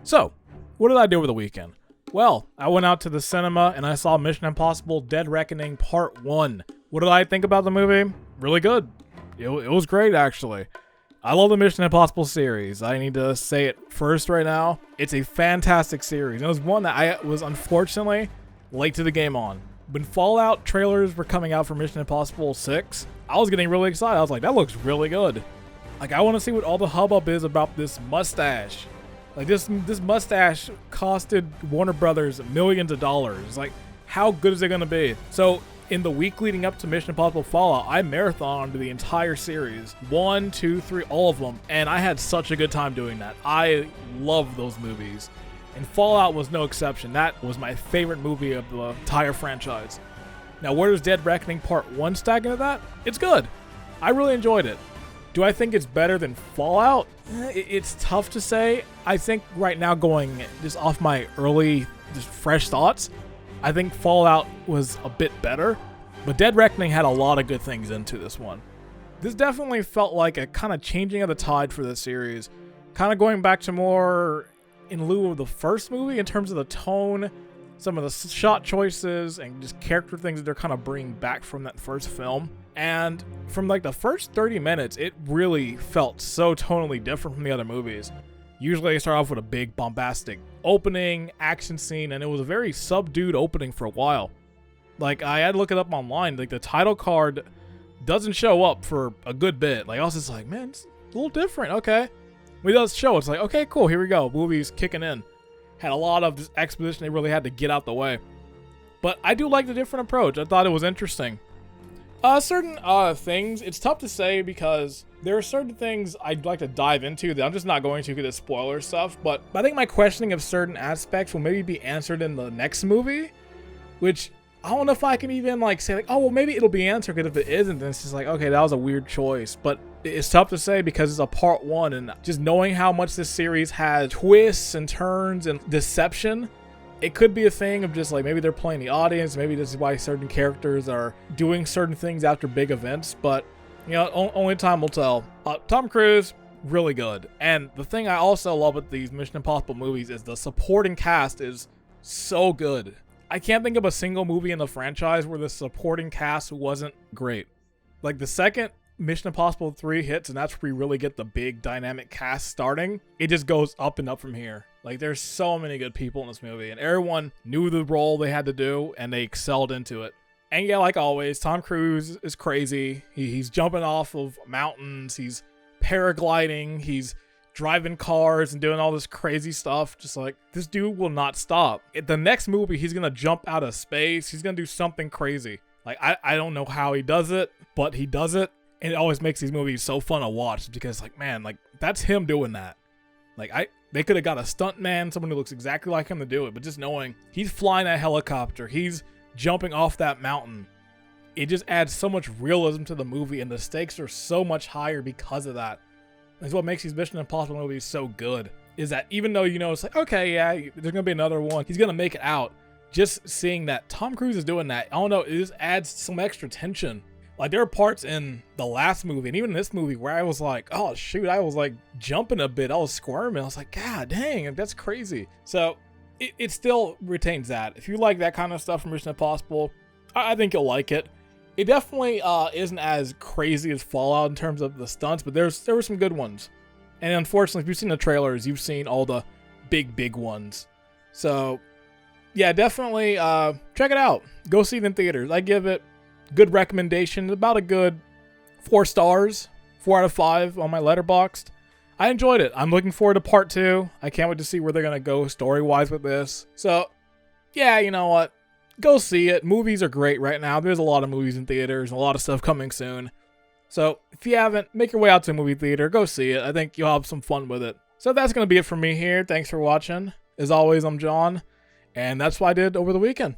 So, what did I do over the weekend? Well, I went out to the cinema and I saw Mission Impossible Dead Reckoning Part 1. What did I think about the movie? Really good. It was great, actually. I love the Mission Impossible series. I need to say it first right now. It's a fantastic series. It was one that I was unfortunately late to the game on. When Fallout trailers were coming out for Mission Impossible 6, I was getting really excited. I was like, that looks really good. Like, I want to see what all the hubbub is about this mustache. Like, this mustache costed Warner Brothers millions of dollars. Like, how good is it going to be? So, in the week leading up to Mission Impossible Fallout, I marathoned the entire series. 1, 2, 3, all of them. And I had such a good time doing that. I love those movies. And Fallout was no exception. That was my favorite movie of the entire franchise. Now, where does Dead Reckoning Part 1 stack into that? It's good. I really enjoyed it. Do I think it's better than Fallout? It's tough to say. I think right now, going just off my early, just fresh thoughts, I think Fallout was a bit better, but Dead Reckoning had a lot of good things into this one. This definitely felt like a kind of changing of the tide for this series, kind of going back to more in lieu of the first movie in terms of the tone, some of the shot choices, and just character things that they're kind of bringing back from that first film. And from like the first 30 minutes, it really felt so tonally different from the other movies. Usually they start off with a big bombastic opening, action scene, and it was a very subdued opening for a while. Like, I had to look it up online, like the title card doesn't show up for a good bit. Like, I was just like, man, it's a little different, okay. When it does show, it's like, okay, cool, here we go, movie's kicking in. Had a lot of this exposition they really had to get out the way. But I do like the different approach. I thought it was interesting. Certain things, it's tough to say because there are certain things I'd like to dive into that I'm just not going to because it's spoiler stuff, but I think my questioning of certain aspects will maybe be answered in the next movie, which I don't know if I can even like say like, oh, well, maybe it'll be answered, because if it isn't, then it's just like, okay, that was a weird choice. But it's tough to say because it's a part 1, and just knowing how much this series has twists and turns and deception, it could be a thing of just like, maybe they're playing the audience, maybe this is why certain characters are doing certain things after big events, but you know, only time will tell. Tom Cruise, really good. And the thing I also love with these Mission Impossible movies is the supporting cast is so good. I can't think of a single movie in the franchise where the supporting cast wasn't great. Like, the second Mission Impossible 3 hits, and that's where we really get the big dynamic cast starting, it just goes up and up from here. Like, there's so many good people in this movie, and everyone knew the role they had to do, and they excelled into it. And yeah, like always, Tom Cruise is crazy. He's jumping off of mountains, he's paragliding, he's driving cars and doing all this crazy stuff. Just like, this dude will not stop. The next movie, he's gonna jump out of space, he's gonna do something crazy. Like, I don't know how he does it, but he does it. And it always makes these movies so fun to watch because, like, man, like, that's him doing that. Like, they could have got a stunt man, someone who looks exactly like him to do it, but just knowing he's flying that helicopter, he's jumping off that mountain, it just adds so much realism to the movie, and the stakes are so much higher because of that. That's what makes these Mission Impossible movies so good, is that even though, you know, it's like, okay, yeah, there's gonna be another one, he's gonna make it out, just seeing that Tom Cruise is doing that, I don't know, it just adds some extra tension. Like, there are parts in the last movie, and even in this movie, where I was like, oh, shoot, I was, like, jumping a bit. I was squirming. I was like, God dang, that's crazy. So, it still retains that. If you like that kind of stuff from Mission Impossible, I think you'll like it. It definitely isn't as crazy as Fallout in terms of the stunts, but there were some good ones. And unfortunately, if you've seen the trailers, you've seen all the big ones. So, yeah, definitely check it out. Go see it in theaters. I give it good recommendation, about a good 4 stars, 4 out of 5 on my Letterboxd. I enjoyed it. I'm looking forward to part 2. I can't wait to see where they're gonna go story-wise with this. So, yeah, you know what? Go see it. Movies are great right now. There's a lot of movies in theaters and a lot of stuff coming soon. So, if you haven't, make your way out to a movie theater. Go see it. I think you'll have some fun with it. So that's gonna be it for me here. Thanks for watching. As always, I'm John, and that's what I did over the weekend.